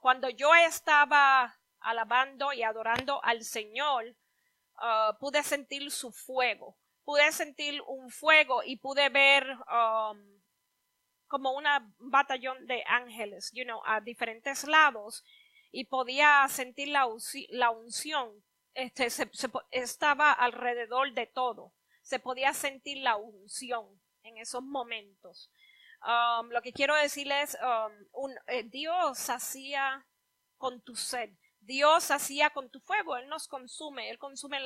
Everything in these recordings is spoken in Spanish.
Cuando yo estaba alabando y adorando al Señor, pude sentir su fuego. Pude sentir un fuego y pude ver como una batallón de ángeles, a diferentes lados, y podía sentir la unción. Estaba alrededor de todo. Se podía sentir la unción en esos momentos. Lo que quiero decirles, Dios hacía con tu sed, Dios hacía con tu fuego, Él nos consume, Él consume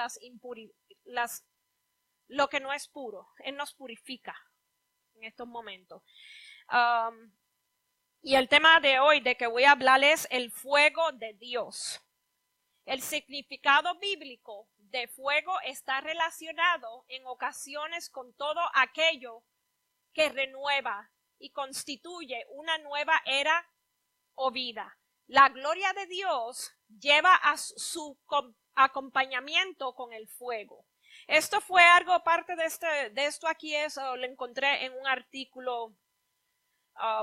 lo que no es puro, Él nos purifica en estos momentos. Y el tema de hoy de que voy a hablar es el fuego de Dios. El significado bíblico de fuego está relacionado en ocasiones con todo aquello que renueva y constituye una nueva era o vida. La gloria de Dios lleva a su acompañamiento con el fuego. Esto fue algo parte de esto aquí lo encontré en un artículo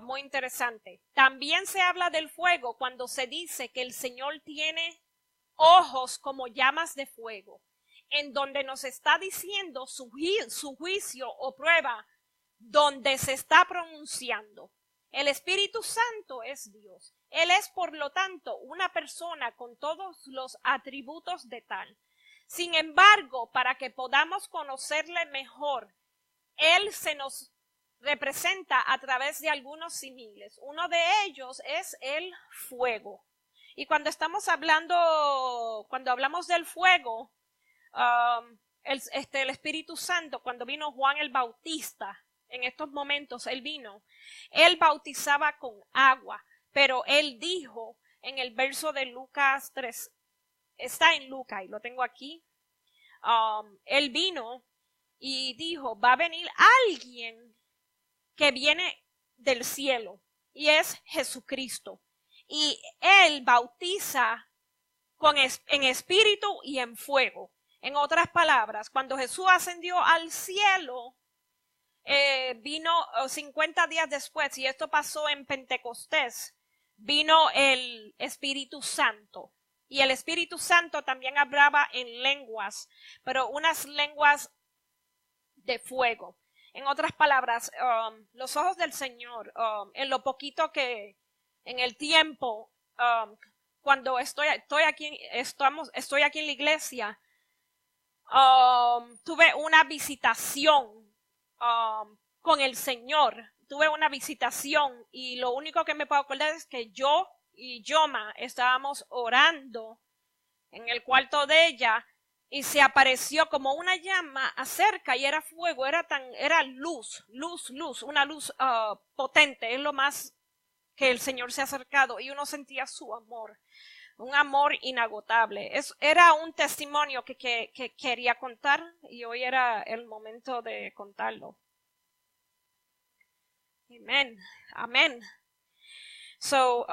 muy interesante. También se habla del fuego cuando se dice que el Señor tiene ojos como llamas de fuego, en donde nos está diciendo su juicio o prueba, donde se está pronunciando. El Espíritu Santo es Dios. Él es, por lo tanto, una persona con todos los atributos de tal. Sin embargo, para que podamos conocerle mejor, Él se nos representa a través de algunos símiles. Uno de ellos es el fuego. Y cuando hablamos del fuego, el Espíritu Santo, cuando vino Juan el Bautista, en estos momentos él bautizaba con agua, pero él dijo en el verso de Lucas 3, está en Lucas y lo tengo aquí, él vino y dijo, va a venir alguien que viene del cielo y es Jesucristo. Y él bautiza en espíritu y en fuego. En otras palabras, cuando Jesús ascendió al cielo, vino 50 días después, y esto pasó en Pentecostés, vino el Espíritu Santo. Y el Espíritu Santo también hablaba en lenguas, pero unas lenguas de fuego. En otras palabras, los ojos del Señor, en lo poquito que en el tiempo, cuando estoy aquí en la iglesia, tuve una visitación con el Señor. Tuve una visitación y lo único que me puedo acordar es que yo y Yoma estábamos orando en el cuarto de ella y se apareció como una llama acerca y era fuego, era luz, una luz potente. Es lo más que el Señor se ha acercado y uno sentía su amor, un amor inagotable. Era un testimonio que quería contar y hoy era el momento de contarlo. Amén, amén. So,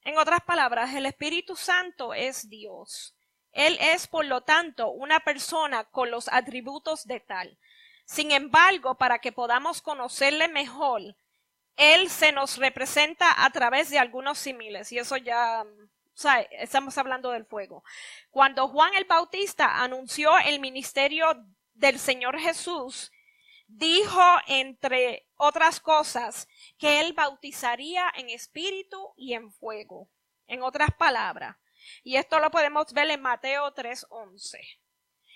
en otras palabras, el Espíritu Santo es Dios. Él es, por lo tanto, una persona con los atributos de tal. Sin embargo, para que podamos conocerle mejor, Él se nos representa a través de algunos símiles. Y eso ya, estamos hablando del fuego. Cuando Juan el Bautista anunció el ministerio del Señor Jesús, dijo, entre otras cosas, que Él bautizaría en espíritu y en fuego. En otras palabras, y esto lo podemos ver en Mateo 3:11.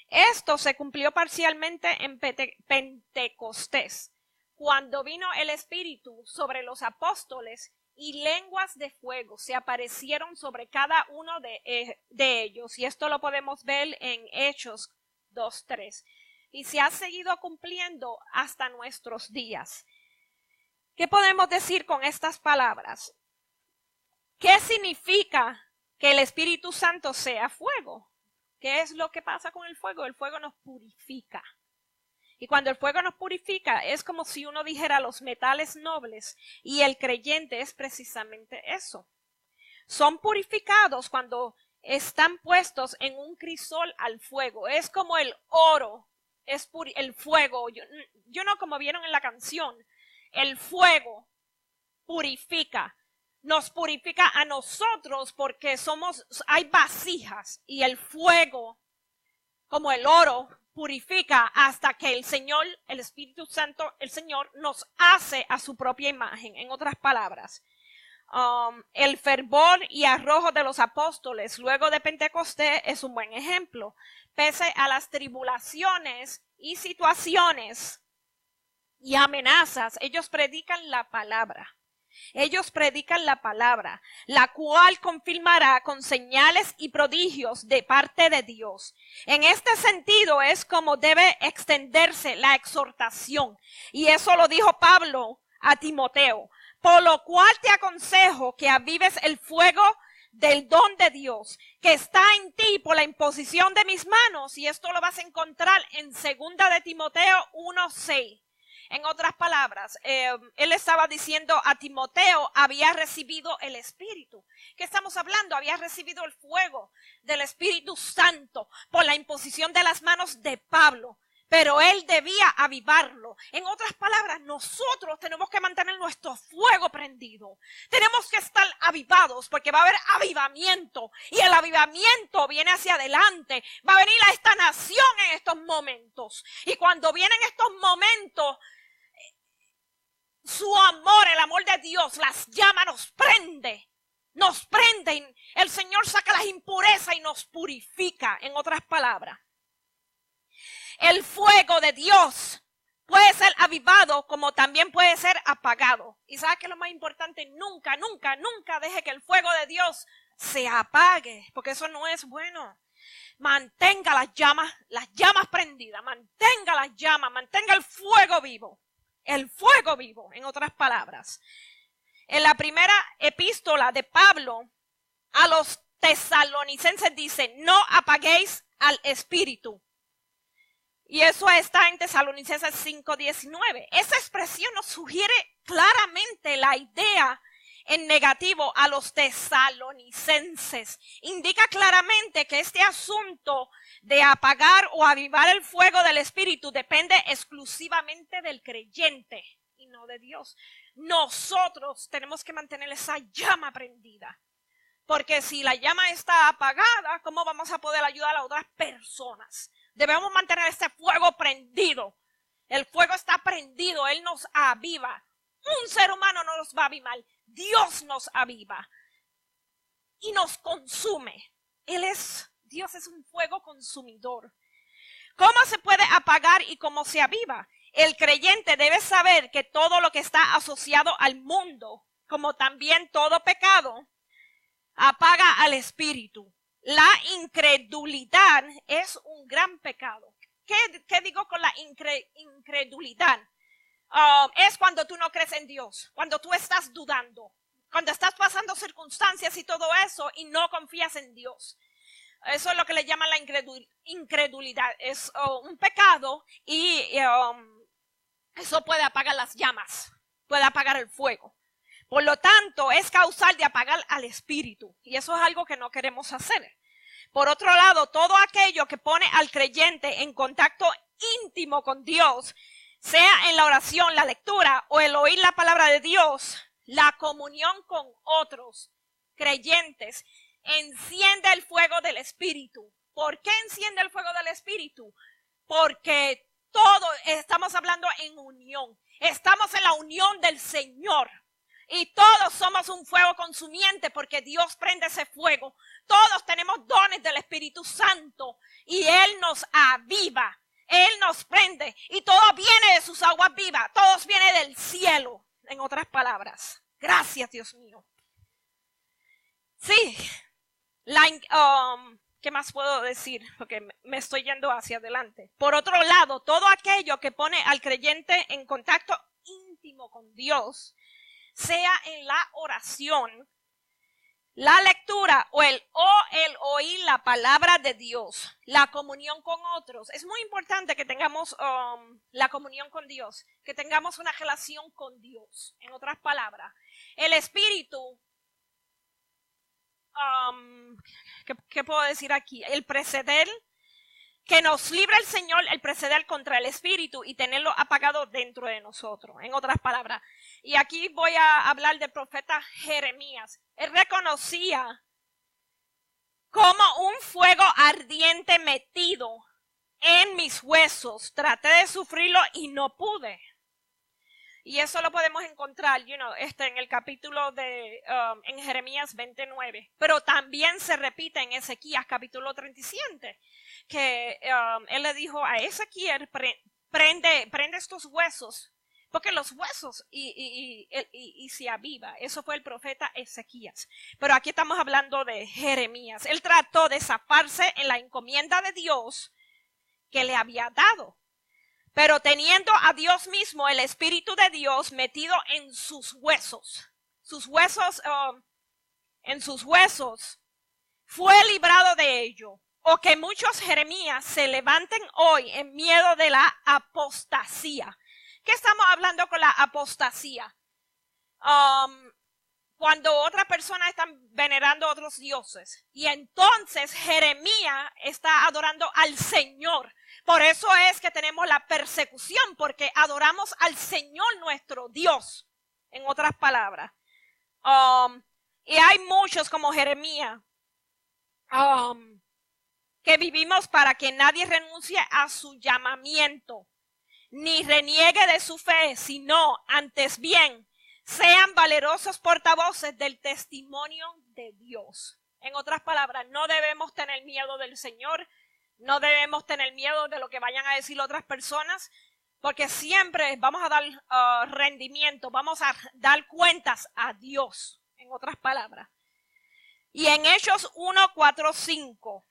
Esto se cumplió parcialmente en Pentecostés, cuando vino el Espíritu sobre los apóstoles y lenguas de fuego se aparecieron sobre cada uno de ellos. Y esto lo podemos ver en Hechos 2:3. Y se ha seguido cumpliendo hasta nuestros días. ¿Qué podemos decir con estas palabras? ¿Qué significa que el Espíritu Santo sea fuego? ¿Qué es lo que pasa con el fuego? El fuego nos purifica. Y cuando el fuego nos purifica, es como si uno dijera los metales nobles, y el creyente es precisamente eso. Son purificados cuando están puestos en un crisol al fuego. Es como el oro, es el fuego. Yo no, como vieron en la canción, el fuego purifica. nos purifica a nosotros porque hay vasijas y el fuego, como el oro, purifica hasta que el Señor, el Espíritu Santo, el Señor nos hace a su propia imagen. En otras palabras, el fervor y arrojo de los apóstoles luego de Pentecostés es un buen ejemplo. Pese a las tribulaciones y situaciones y amenazas, ellos predican la palabra. Ellos predican la palabra, la cual confirmará con señales y prodigios de parte de Dios. En este sentido es como debe extenderse la exhortación. Y eso lo dijo Pablo a Timoteo. Por lo cual te aconsejo que avives el fuego del don de Dios que está en ti por la imposición de mis manos. Y esto lo vas a encontrar en 2 de Timoteo 1:6. En otras palabras, él estaba diciendo a Timoteo, había recibido el Espíritu. ¿Qué estamos hablando? Había recibido el fuego del Espíritu Santo por la imposición de las manos de Pablo. Pero él debía avivarlo. En otras palabras, nosotros tenemos que mantener nuestro fuego prendido. Tenemos que estar avivados porque va a haber avivamiento. Y el avivamiento viene hacia adelante. Va a venir a esta nación en estos momentos. Y cuando vienen estos momentos, su amor, el amor de Dios, las llama, nos prende. Nos prende. El Señor saca las impurezas y nos purifica. En otras palabras, el fuego de Dios puede ser avivado como también puede ser apagado. Y ¿sabes qué es lo más importante? Nunca, nunca, nunca deje que el fuego de Dios se apague, porque eso no es bueno. Mantenga las llamas prendidas, mantenga las llamas, mantenga el fuego vivo. El fuego vivo, en otras palabras. En la primera epístola de Pablo a los tesalonicenses dice, no apaguéis al espíritu. Y eso está en Tesalonicenses 5:19. Esa expresión nos sugiere claramente la idea en negativo a los tesalonicenses. Indica claramente que este asunto de apagar o avivar el fuego del Espíritu depende exclusivamente del creyente y no de Dios. Nosotros tenemos que mantener esa llama prendida. Porque si la llama está apagada, ¿cómo vamos a poder ayudar a otras personas? Debemos mantener este fuego prendido. El fuego está prendido, Él nos aviva. Un ser humano no nos va a avivar, Dios nos aviva y nos consume. Dios es un fuego consumidor. ¿Cómo se puede apagar y cómo se aviva? El creyente debe saber que todo lo que está asociado al mundo, como también todo pecado, apaga al espíritu. La incredulidad es un gran pecado. ¿Qué digo con la incredulidad? Es cuando tú no crees en Dios, cuando tú estás dudando, cuando estás pasando circunstancias y todo eso y no confías en Dios. Eso es lo que le llaman la incredulidad. Es un pecado y eso puede apagar las llamas, puede apagar el fuego. Por lo tanto, es causal de apagar al espíritu y eso es algo que no queremos hacer. Por otro lado, todo aquello que pone al creyente en contacto íntimo con Dios, sea en la oración, la lectura o el oír la palabra de Dios, la comunión con otros creyentes, enciende el fuego del Espíritu. ¿Por qué enciende el fuego del Espíritu? Porque todos estamos hablando en unión. Estamos en la unión del Señor. Y todos somos un fuego consumiente porque Dios prende ese fuego. Todos tenemos dones del Espíritu Santo y Él nos aviva. Él nos prende y todo viene de sus aguas vivas. Todo viene del cielo, en otras palabras. Gracias, Dios mío. Sí. ¿Qué más puedo decir? Porque me estoy yendo hacia adelante. Por otro lado, todo aquello que pone al creyente en contacto íntimo con Dios, sea en la oración, la lectura o el oír la palabra de Dios, la comunión con otros. Es muy importante que tengamos la comunión con Dios, que tengamos una relación con Dios. En otras palabras, el Espíritu, ¿qué puedo decir aquí? El preceder que nos libre el Señor el proceder contra el espíritu y tenerlo apagado dentro de nosotros, en otras palabras. Y aquí voy a hablar del profeta Jeremías. Él reconocía como un fuego ardiente metido en mis huesos. Traté de sufrirlo y no pude. Y eso lo podemos encontrar, en el capítulo en Jeremías 29. Pero también se repite en Ezequías capítulo 37, que él le dijo a Ezequiel, prende estos huesos, porque los huesos y se aviva. Eso fue el profeta Ezequías. Pero aquí estamos hablando de Jeremías. Él trató de zafarse en la encomienda de Dios que le había dado. Pero teniendo a Dios mismo, el Espíritu de Dios metido en sus huesos, fue librado de ello. O que muchos Jeremías se levanten hoy en miedo de la apostasía. ¿Qué estamos hablando con la apostasía? Cuando otras personas están venerando a otros dioses. Y entonces Jeremías está adorando al Señor. Por eso es que tenemos la persecución, porque adoramos al Señor nuestro Dios, en otras palabras. Y hay muchos como Jeremías, que vivimos para que nadie renuncie a su llamamiento, ni reniegue de su fe, sino antes bien, sean valerosos portavoces del testimonio de Dios. En otras palabras, no debemos tener miedo del Señor. No debemos tener miedo de lo que vayan a decir otras personas, porque siempre vamos a dar rendimiento, vamos a dar cuentas a Dios, en otras palabras. Y en Hechos 1, 4, 5,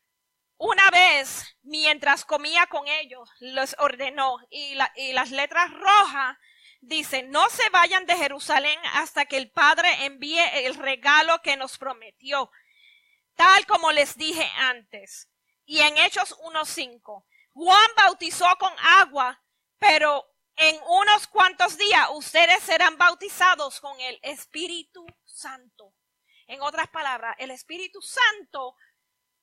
una vez, mientras comía con ellos, les ordenó, y las letras rojas dicen, no se vayan de Jerusalén hasta que el Padre envíe el regalo que nos prometió, tal como les dije antes. Y en Hechos 1:5, Juan bautizó con agua, pero en unos cuantos días ustedes serán bautizados con el Espíritu Santo. En otras palabras, el Espíritu Santo,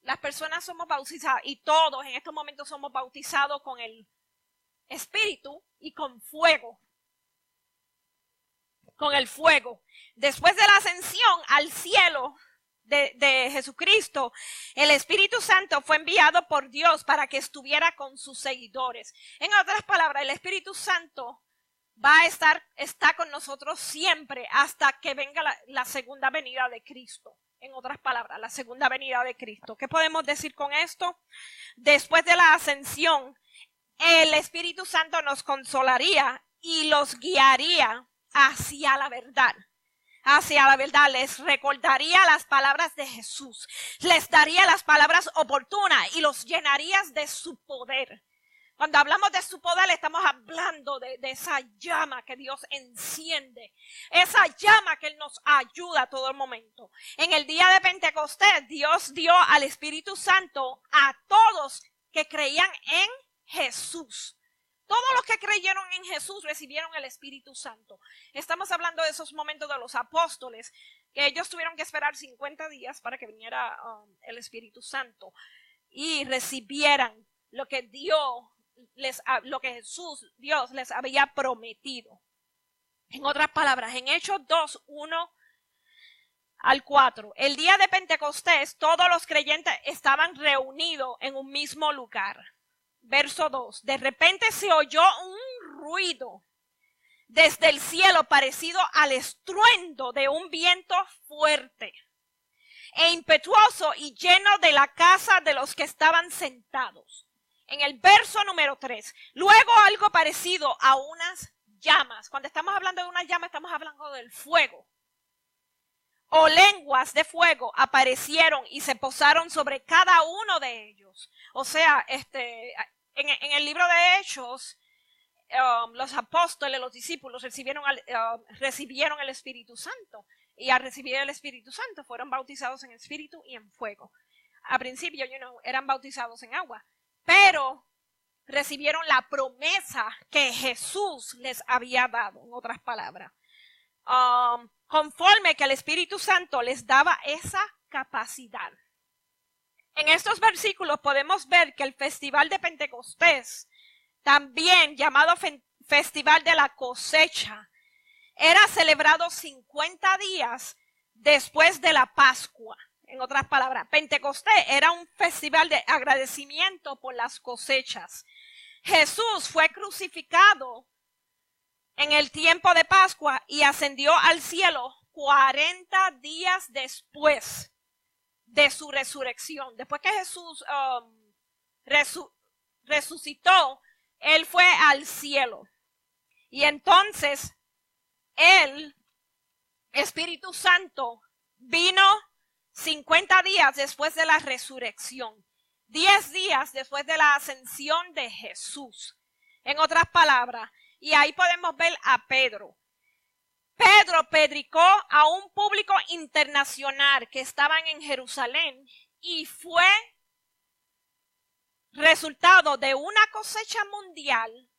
las personas somos bautizadas y todos en estos momentos somos bautizados con el Espíritu y con fuego. Con el fuego. Después de la ascensión al cielo de Jesucristo, el Espíritu Santo fue enviado por Dios para que estuviera con sus seguidores. En otras palabras, el Espíritu Santo está con nosotros siempre hasta que venga la segunda venida de Cristo. En otras palabras, la segunda venida de Cristo. ¿Qué podemos decir con esto? Después de la ascensión, el Espíritu Santo nos consolaría y los guiaría hacia la verdad. Les recordaría las palabras de Jesús, les daría las palabras oportunas y los llenarías de su poder. Cuando hablamos de su poder, estamos hablando de esa llama que Dios enciende, esa llama que Él nos ayuda a todo el momento. En el día de Pentecostés, Dios dio al Espíritu Santo a todos que creían en Jesús. Todos los que creyeron en Jesús recibieron el Espíritu Santo. Estamos hablando de esos momentos de los apóstoles, que ellos tuvieron que esperar 50 días para que viniera el Espíritu Santo y recibieran lo que Dios Dios les había prometido. En otras palabras, en Hechos 2, 1 al 4, el día de Pentecostés, todos los creyentes estaban reunidos en un mismo lugar. Verso 2, de repente se oyó un ruido desde el cielo parecido al estruendo de un viento fuerte e impetuoso y lleno de la casa de los que estaban sentados. En el verso número 3, luego algo parecido a unas llamas. Cuando estamos hablando de unas llamas, estamos hablando del fuego. O lenguas de fuego aparecieron y se posaron sobre cada uno de ellos. O sea, en el libro de Hechos, los apóstoles, los discípulos recibieron el Espíritu Santo. Y al recibir el Espíritu Santo fueron bautizados en espíritu y en fuego. Al principio, eran bautizados en agua. Pero recibieron la promesa que Jesús les había dado, en otras palabras. Conforme que el Espíritu Santo les daba esa capacidad. En estos versículos podemos ver que el festival de Pentecostés, también llamado Festival de la Cosecha, era celebrado 50 días después de la Pascua. En otras palabras, Pentecostés era un festival de agradecimiento por las cosechas. Jesús fue crucificado en el tiempo de Pascua y ascendió al cielo 40 días después de su resurrección. Después que Jesús resucitó, él fue al cielo. Y entonces, el Espíritu Santo vino 50 días después de la resurrección. 10 días después de la ascensión de Jesús. En otras palabras, y ahí podemos ver a Pedro. Pedro predicó a un público internacional que estaban en Jerusalén y fue resultado de una cosecha mundial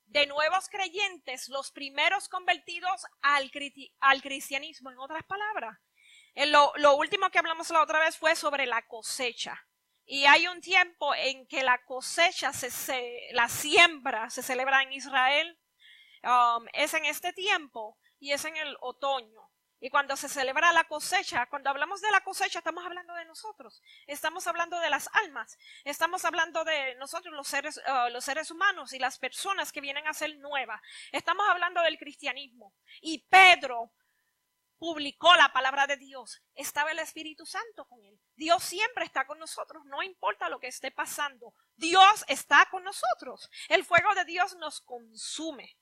de nuevos creyentes, los primeros convertidos al cristianismo. En otras palabras, lo último que hablamos la otra vez fue sobre la cosecha. Y hay un tiempo en que la cosecha, la siembra, se celebra en Israel. Es en este tiempo y es en el otoño. Y cuando se celebra la cosecha, cuando hablamos de la cosecha, estamos hablando de nosotros. Estamos hablando de las almas. Estamos hablando de nosotros, los seres humanos y las personas que vienen a ser nuevas. Estamos hablando del cristianismo. Y Pedro publicó la palabra de Dios. Estaba el Espíritu Santo con él. Dios siempre está con nosotros, no importa lo que esté pasando. Dios está con nosotros. El fuego de Dios nos consume.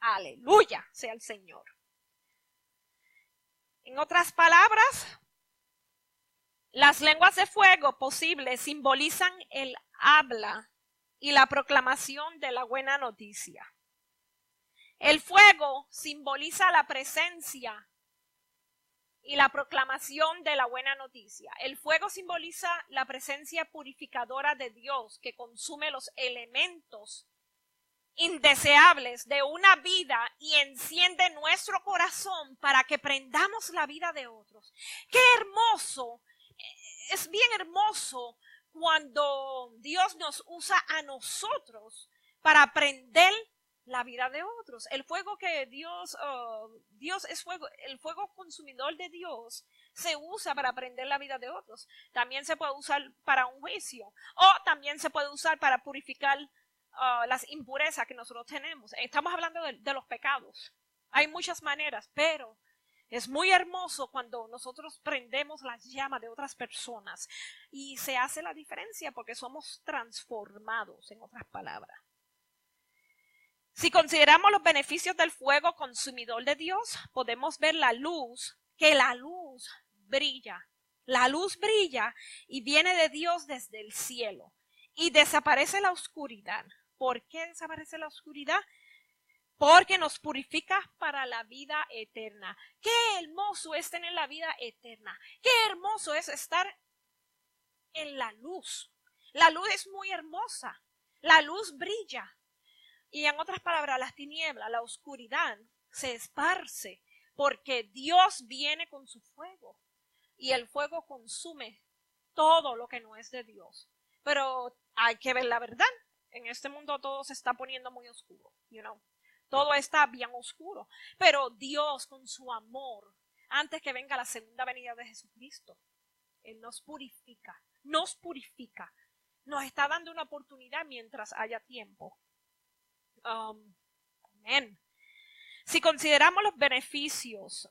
Aleluya sea el Señor. En otras palabras, las lenguas de fuego posibles simbolizan el habla y la proclamación de la buena noticia. El fuego simboliza la presencia y la proclamación de la buena noticia. El fuego simboliza la presencia purificadora de Dios que consume los elementos indeseables de una vida y enciende nuestro corazón para que prendamos la vida de otros. ¡Qué hermoso! Es bien hermoso cuando Dios nos usa a nosotros para prender la vida de otros. El fuego que Dios es fuego, el fuego consumidor de Dios se usa para prender la vida de otros. También se puede usar para un juicio o también se puede usar para purificar las impurezas que nosotros tenemos. Estamos hablando de los pecados. Hay muchas maneras, pero es muy hermoso cuando nosotros prendemos las llamas de otras personas y se hace la diferencia porque somos transformados, en otras palabras. Si consideramos los beneficios del fuego consumidor de Dios, podemos ver que la luz brilla. La luz brilla y viene de Dios desde el cielo y desaparece la oscuridad. ¿Por qué desaparece la oscuridad? Porque nos purifica para la vida eterna. Qué hermoso es tener la vida eterna. Qué hermoso es estar en la luz. La luz es muy hermosa. La luz brilla. Y en otras palabras, las tinieblas, la oscuridad se esparce porque Dios viene con su fuego. Y el fuego consume todo lo que no es de Dios. Pero hay que ver la verdad. En este mundo todo se está poniendo muy oscuro, Todo está bien oscuro. Pero Dios con su amor, antes que venga la segunda venida de Jesucristo, Él nos purifica. Nos está dando una oportunidad mientras haya tiempo. Amén. Si consideramos los beneficios,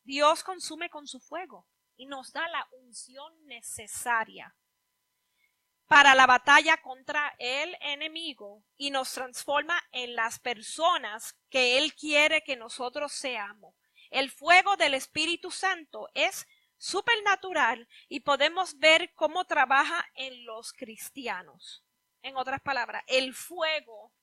Dios consume con su fuego y nos da la unción necesaria para la batalla contra el enemigo y nos transforma en las personas que Él quiere que nosotros seamos. El fuego del Espíritu Santo es supernatural y podemos ver cómo trabaja en los cristianos. En otras palabras, el fuego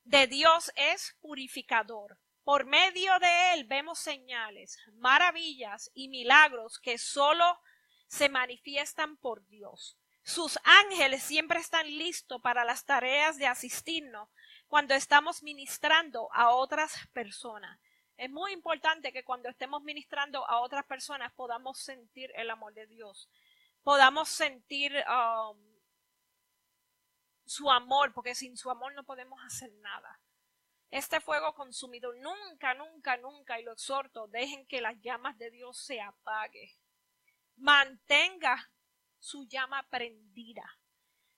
de Dios es purificador. Por medio de Él vemos señales, maravillas y milagros que solo se manifiestan por Dios. Sus ángeles siempre están listos para las tareas de asistirnos cuando estamos ministrando a otras personas. Es muy importante que cuando estemos ministrando a otras personas podamos sentir el amor de Dios. Podamos sentir su amor, porque sin su amor no podemos hacer nada. Este fuego consumido, nunca, nunca, nunca, y lo exhorto, dejen que las llamas de Dios se apaguen. Mantenga su llama prendida.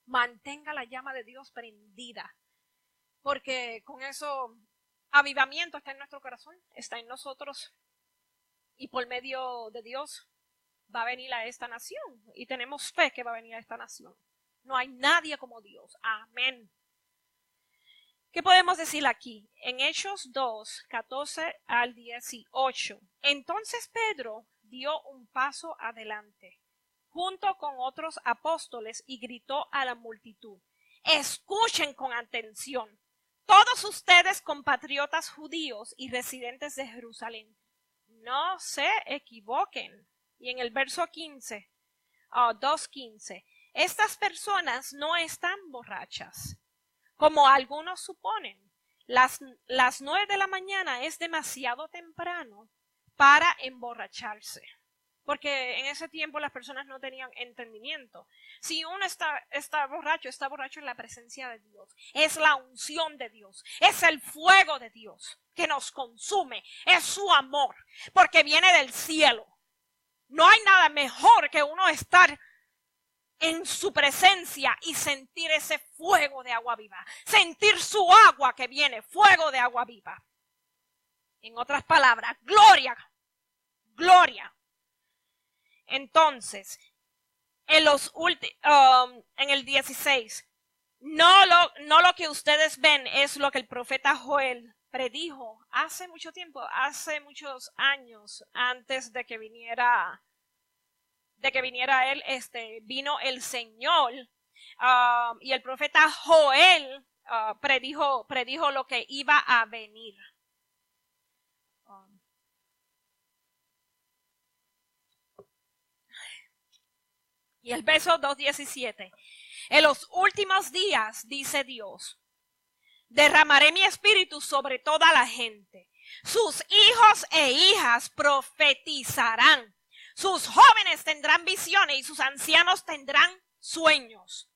Mantenga la llama de Dios prendida. Porque con eso, avivamiento está en nuestro corazón, está en nosotros. Y por medio de Dios va a venir a esta nación. Y tenemos fe que va a venir a esta nación. No hay nadie como Dios. Amén. ¿Qué podemos decir aquí? En Hechos 2, 14 al 18. Entonces Pedro dio un paso adelante, junto con otros apóstoles, y gritó a la multitud: escuchen con atención, todos ustedes compatriotas judíos y residentes de Jerusalén, no se equivoquen. Y en el verso 15, 2:15, estas personas no están borrachas, como algunos suponen. Las 9 de la mañana es demasiado temprano para emborracharse. Porque en ese tiempo las personas no tenían entendimiento. Si uno está borracho en la presencia de Dios. Es la unción de Dios. Es el fuego de Dios que nos consume. Es su amor. Porque viene del cielo. No hay nada mejor que uno estar en su presencia y sentir ese fuego de agua viva. Sentir su agua que viene, fuego de agua viva. En otras palabras, gloria, gloria. Entonces, en el 16, no lo que ustedes ven es lo que el profeta Joel predijo hace mucho tiempo, hace muchos años antes de que viniera él, vino el Señor, y el profeta Joel predijo lo que iba a venir. Y el verso 2:17. En los últimos días, dice Dios, derramaré mi espíritu sobre toda la gente. Sus hijos e hijas profetizarán. Sus jóvenes tendrán visiones y sus ancianos tendrán sueños.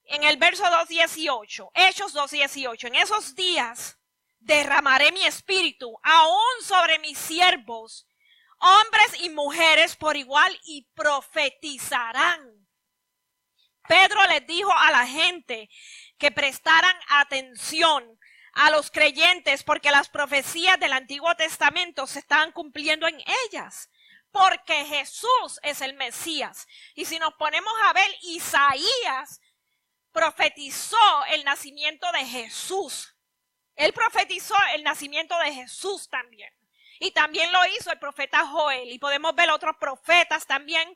En el verso 2:18, Hechos 2:18, en esos días derramaré mi espíritu aún sobre mis siervos, hombres y mujeres por igual, y profetizarán. Pedro les dijo a la gente que prestaran atención a los creyentes porque las profecías del Antiguo Testamento se estaban cumpliendo en ellas. Porque Jesús es el Mesías. Y si nos ponemos a ver, Isaías profetizó el nacimiento de Jesús. Él profetizó el nacimiento de Jesús también. Y también lo hizo el profeta Joel. Y podemos ver otros profetas también,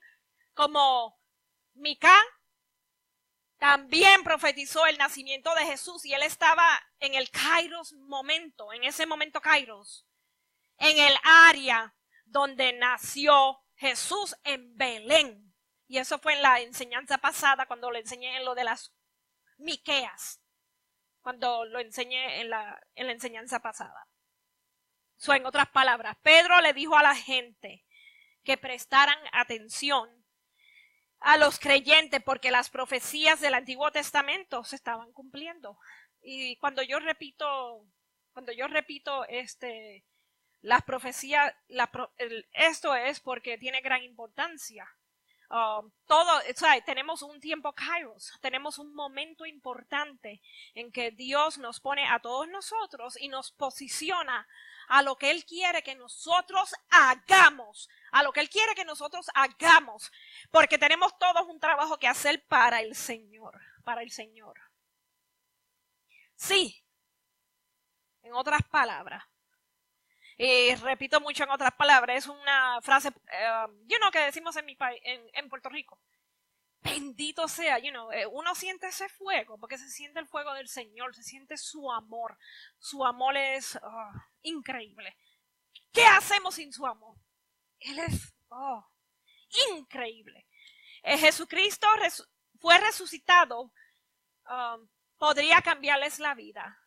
como Mica. También profetizó el nacimiento de Jesús. Y él estaba en el Kairos momento, en ese momento Kairos, en el área donde nació Jesús, en Belén. Y eso fue en la enseñanza pasada, cuando le enseñé en lo de las Miqueas. Cuando lo enseñé en la enseñanza pasada. En otras palabras, Pedro le dijo a la gente que prestaran atención a los creyentes porque las profecías del Antiguo Testamento se estaban cumpliendo. Y cuando yo repito las profecías, esto es porque tiene gran importancia. Tenemos un tiempo Kairos, tenemos un momento importante en que Dios nos pone a todos nosotros y nos posiciona a lo que Él quiere que nosotros hagamos, porque tenemos todos un trabajo que hacer para el Señor. Sí, en otras palabras. Y repito mucho en otras palabras, es una frase, que decimos en mi país, en Puerto Rico. Bendito sea, uno siente ese fuego, porque se siente el fuego del Señor, se siente su amor. Su amor es increíble. ¿Qué hacemos sin su amor? Él es increíble. Jesucristo fue resucitado, podría cambiarles la vida.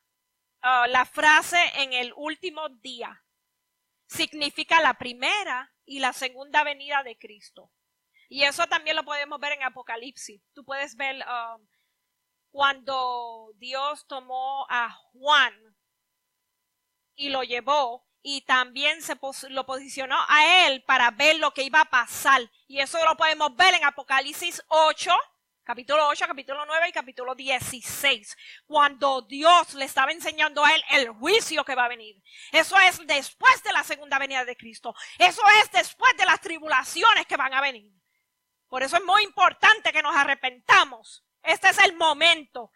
La frase en el último día. significa la primera y la segunda venida de Cristo. Y eso también lo podemos ver en Apocalipsis. Tú puedes ver cuando Dios tomó a Juan y lo llevó y también lo posicionó a él para ver lo que iba a pasar. Y eso lo podemos ver en Apocalipsis 8, capítulo 8, capítulo 9 y capítulo 16. Cuando Dios le estaba enseñando a él el juicio que va a venir. Eso es después de la segunda venida de Cristo. Eso es después de las tribulaciones que van a venir. Por eso es muy importante que nos arrepentamos. Este es el momento.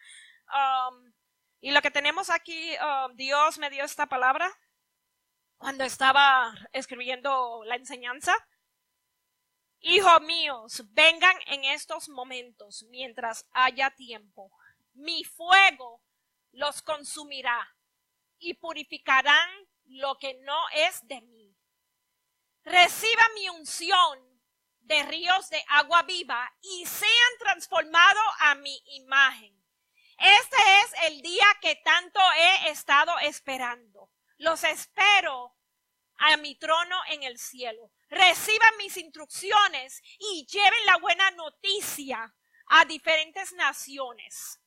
Y lo que tenemos aquí, Dios me dio esta palabra cuando estaba escribiendo la enseñanza. Hijos míos, vengan en estos momentos mientras haya tiempo. Mi fuego los consumirá y purificarán lo que no es de mí. Reciban mi unción de ríos de agua viva y sean transformados a mi imagen. Este es el día que tanto he estado esperando. Los espero a mi trono en el cielo. Reciban mis instrucciones y lleven la buena noticia a diferentes naciones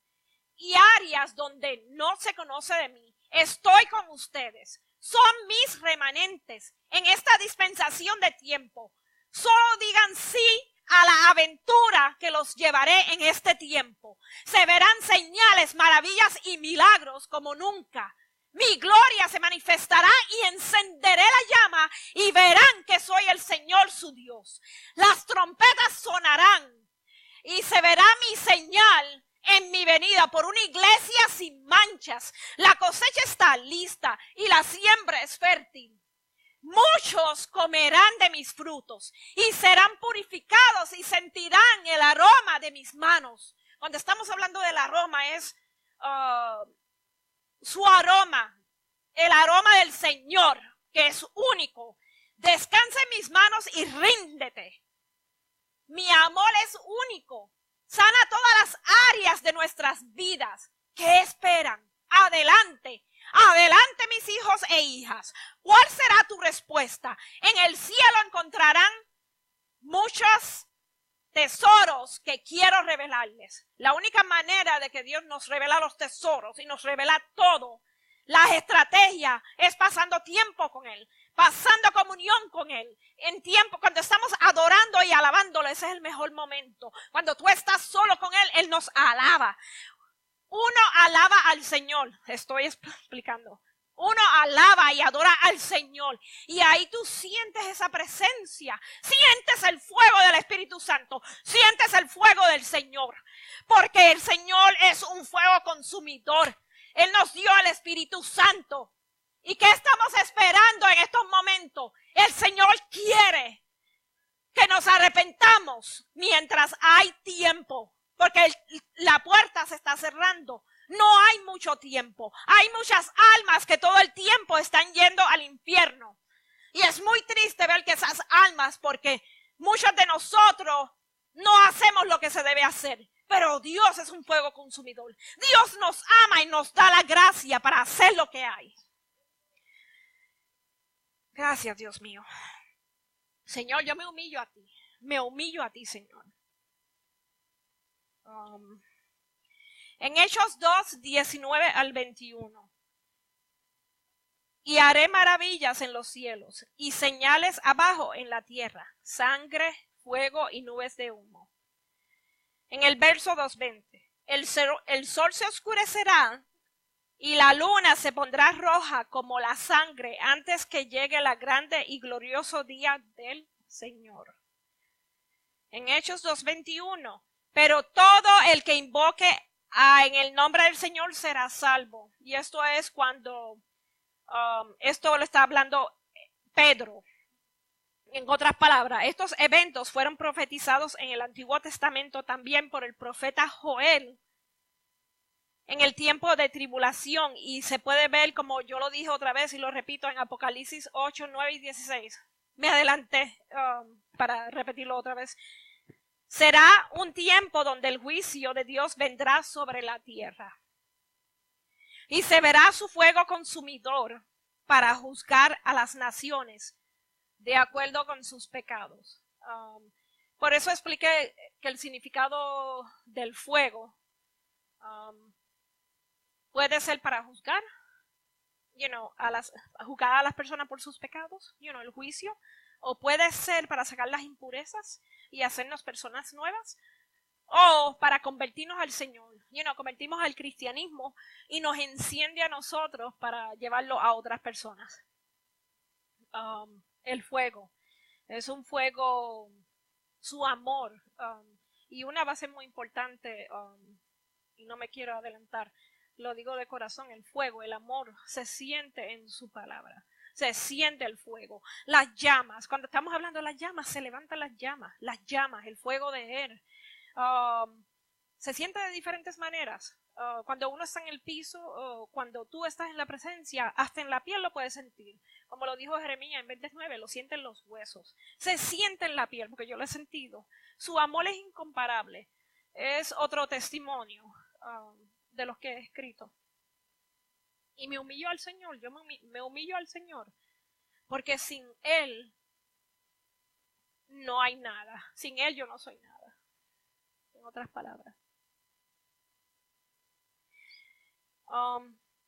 y áreas donde no se conoce de mí. Estoy con ustedes. Son mis remanentes en esta dispensación de tiempo. Solo digan sí a la aventura que los llevaré en este tiempo. Se verán señales, maravillas y milagros como nunca. Mi gloria se manifestará y encenderé la llama y verán que soy el Señor su Dios. Las trompetas sonarán y se verá mi señal en mi venida por una iglesia sin manchas. La cosecha está lista y la siembra es fértil. Muchos comerán de mis frutos y serán purificados y sentirán el aroma de mis manos. Cuando estamos hablando del aroma es su aroma, el aroma del Señor, que es único. Descansa en mis manos y ríndete. Mi amor es único. Sana todas las áreas de nuestras vidas. ¿Qué esperan? Adelante. Adelante, mis hijos e hijas. ¿Cuál será tu respuesta? En el cielo encontrarán muchos tesoros que quiero revelarles. La única manera de que Dios nos revela los tesoros y nos revela todo, las estrategias, es pasando tiempo con Él, pasando comunión con Él. En tiempo, cuando estamos adorando y alabándolo, ese es el mejor momento. Cuando tú estás solo con Él, Él nos alaba. Uno alaba al Señor, estoy explicando. Uno alaba y adora al Señor. Y ahí tú sientes esa presencia. Sientes el fuego del Espíritu Santo. Sientes el fuego del Señor. Porque el Señor es un fuego consumidor. Él nos dio el Espíritu Santo. ¿Y qué estamos esperando en estos momentos? El Señor quiere que nos arrepentamos mientras hay tiempo. Porque la puerta se está cerrando. No hay mucho tiempo. Hay muchas almas que todo el tiempo están yendo al infierno. Y es muy triste ver que esas almas, porque muchos de nosotros no hacemos lo que se debe hacer. Pero Dios es un fuego consumidor. Dios nos ama y nos da la gracia para hacer lo que hay. Gracias, Dios mío. Señor, yo me humillo a ti. Me humillo a ti, Señor. En Hechos 2, 19 al 21. Y haré maravillas en los cielos y señales abajo en la tierra, sangre, fuego y nubes de humo. En el verso 2:20. El sol se oscurecerá y la luna se pondrá roja como la sangre antes que llegue el grande y glorioso día del Señor. En Hechos 2:21. Pero todo el que invoque en el nombre del Señor será salvo. Y esto es cuando, esto lo está hablando Pedro. En otras palabras, estos eventos fueron profetizados en el Antiguo Testamento también por el profeta Joel en el tiempo de tribulación. Y se puede ver, como yo lo dije otra vez y lo repito, en Apocalipsis 8, 9 y 16. Me adelanté para repetirlo otra vez. Será un tiempo donde el juicio de Dios vendrá sobre la tierra. Y se verá su fuego consumidor para juzgar a las naciones de acuerdo con sus pecados. Por eso expliqué que el significado del fuego puede ser para juzgar, juzgar a las personas por sus pecados, el juicio, o puede ser para sacar las impurezas y hacernos personas nuevas, o para convertirnos al Señor, convertimos al cristianismo y nos enciende a nosotros para llevarlo a otras personas. El fuego es un fuego, su amor, y una base muy importante, y no me quiero adelantar, lo digo de corazón, el fuego, el amor se siente en su palabra. Se siente el fuego, las llamas. Cuando estamos hablando de las llamas, se levantan las llamas, el fuego de Él. Se siente de diferentes maneras. Cuando uno está en el piso, cuando tú estás en la presencia, hasta en la piel lo puedes sentir. Como lo dijo Jeremías en 29, lo sienten los huesos. Se siente en la piel, porque yo lo he sentido. Su amor es incomparable. Es otro testimonio de los que he escrito. Y me humillo al Señor, yo me humillo al Señor, porque sin Él no hay nada. Sin Él yo no soy nada. En otras palabras.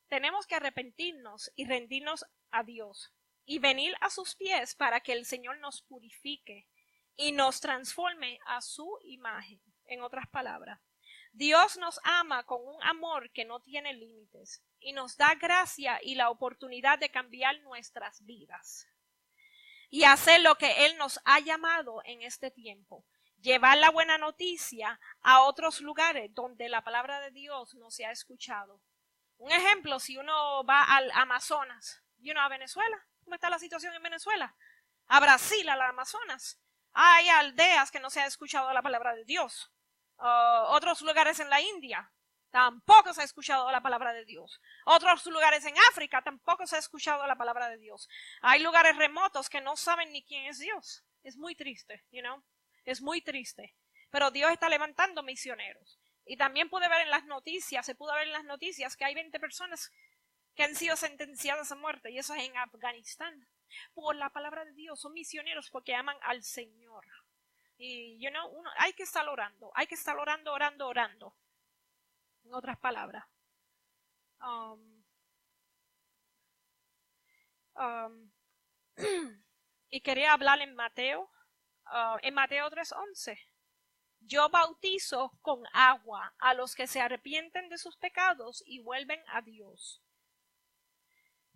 Tenemos que arrepentirnos y rendirnos a Dios y venir a sus pies para que el Señor nos purifique y nos transforme a su imagen. En otras palabras, Dios nos ama con un amor que no tiene límites y nos da gracia y la oportunidad de cambiar nuestras vidas y hacer lo que Él nos ha llamado en este tiempo. Llevar la buena noticia a otros lugares donde la palabra de Dios no se ha escuchado. Un ejemplo, si uno va al Amazonas, a Venezuela, ¿cómo está la situación en Venezuela? A Brasil, al Amazonas. Hay aldeas que no se ha escuchado la palabra de Dios. Otros lugares en la India, tampoco se ha escuchado la palabra de Dios. Otros lugares en África, tampoco se ha escuchado la palabra de Dios. Hay lugares remotos que no saben ni quién es Dios. Es muy triste, es muy triste. Pero Dios está levantando misioneros. Y también se pudo ver en las noticias que hay 20 personas que han sido sentenciadas a muerte, y eso es en Afganistán. Por la palabra de Dios, son misioneros porque aman al Señor. Y, uno hay que estar orando, orando. En otras palabras. Y quería hablar en Mateo 3:11. Yo bautizo con agua a los que se arrepienten de sus pecados y vuelven a Dios.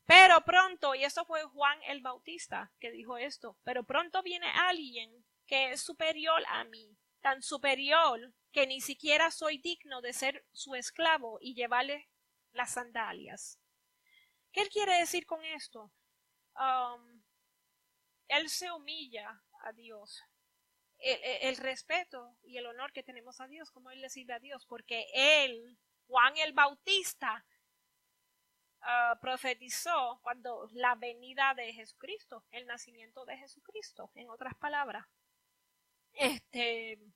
Pero pronto, y esto fue Juan el Bautista que dijo esto, pero pronto viene alguien que es superior a mí, tan superior que ni siquiera soy digno de ser su esclavo y llevarle las sandalias. ¿Qué él quiere decir con esto? Él se humilla a Dios. El respeto y el honor que tenemos a Dios, como él le sirve a Dios, porque él, Juan el Bautista, profetizó cuando la venida de Jesucristo, el nacimiento de Jesucristo, en otras palabras. Él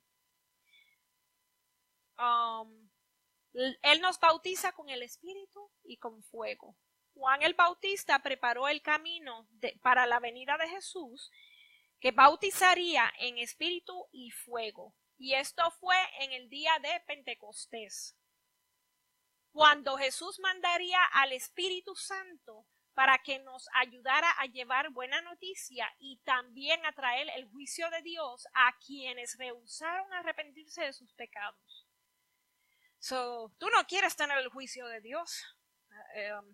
nos bautiza con el Espíritu y con fuego. Juan el Bautista preparó el camino para la venida de Jesús, que bautizaría en espíritu y fuego. Y esto fue en el día de Pentecostés, cuando Jesús mandaría al Espíritu Santo para que nos ayudara a llevar buena noticia y también a traer el juicio de Dios a quienes rehusaron arrepentirse de sus pecados. Tú no quieres tener el juicio de Dios.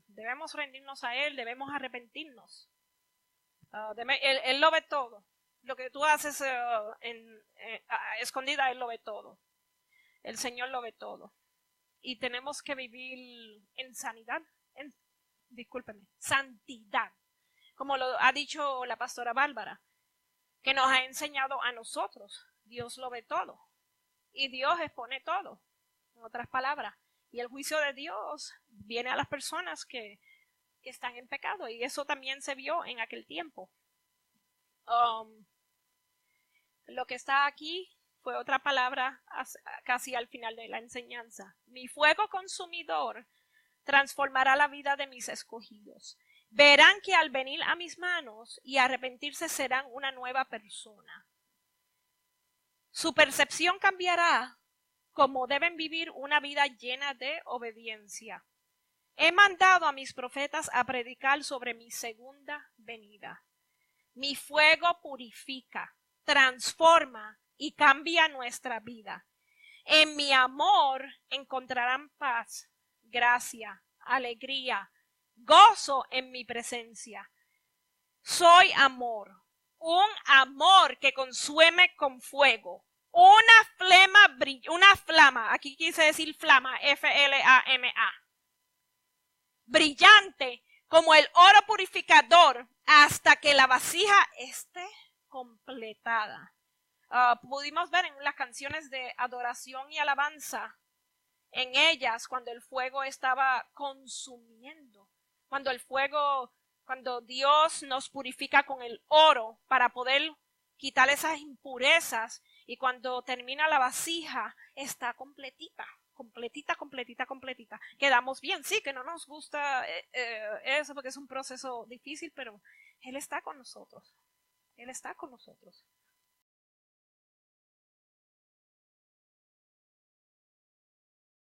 Debemos rendirnos a Él, debemos arrepentirnos. Él lo ve todo. Lo que tú haces a escondida, Él lo ve todo. El Señor lo ve todo. Y tenemos que vivir en santidad. Como lo ha dicho la pastora Bárbara, que nos ha enseñado a nosotros. Dios lo ve todo. Y Dios expone todo. En otras palabras. Y el juicio de Dios viene a las personas que están en pecado. Y eso también se vio en aquel tiempo. Lo que está aquí fue otra palabra casi al final de la enseñanza. Mi fuego consumidor transformará la vida de mis escogidos. verán que al venir a mis manos y arrepentirse serán una nueva persona. Su percepción cambiará como deben vivir una vida llena de obediencia. He mandado a mis profetas a predicar sobre mi segunda venida. Mi fuego purifica, transforma y cambia nuestra vida. En mi amor encontrarán paz, gracia, alegría, gozo en mi presencia. Soy amor, un amor que consume con fuego. Una flama, aquí quise decir flama, F-L-A-M-A. Brillante como el oro purificador hasta que la vasija esté completada. Pudimos ver en las canciones de adoración y alabanza, en ellas cuando el fuego estaba consumiendo, cuando Dios nos purifica con el oro para poder quitar esas impurezas, y cuando termina la vasija está completita. Quedamos bien, sí, que no nos gusta eso porque es un proceso difícil, pero Él está con nosotros. Él está con nosotros.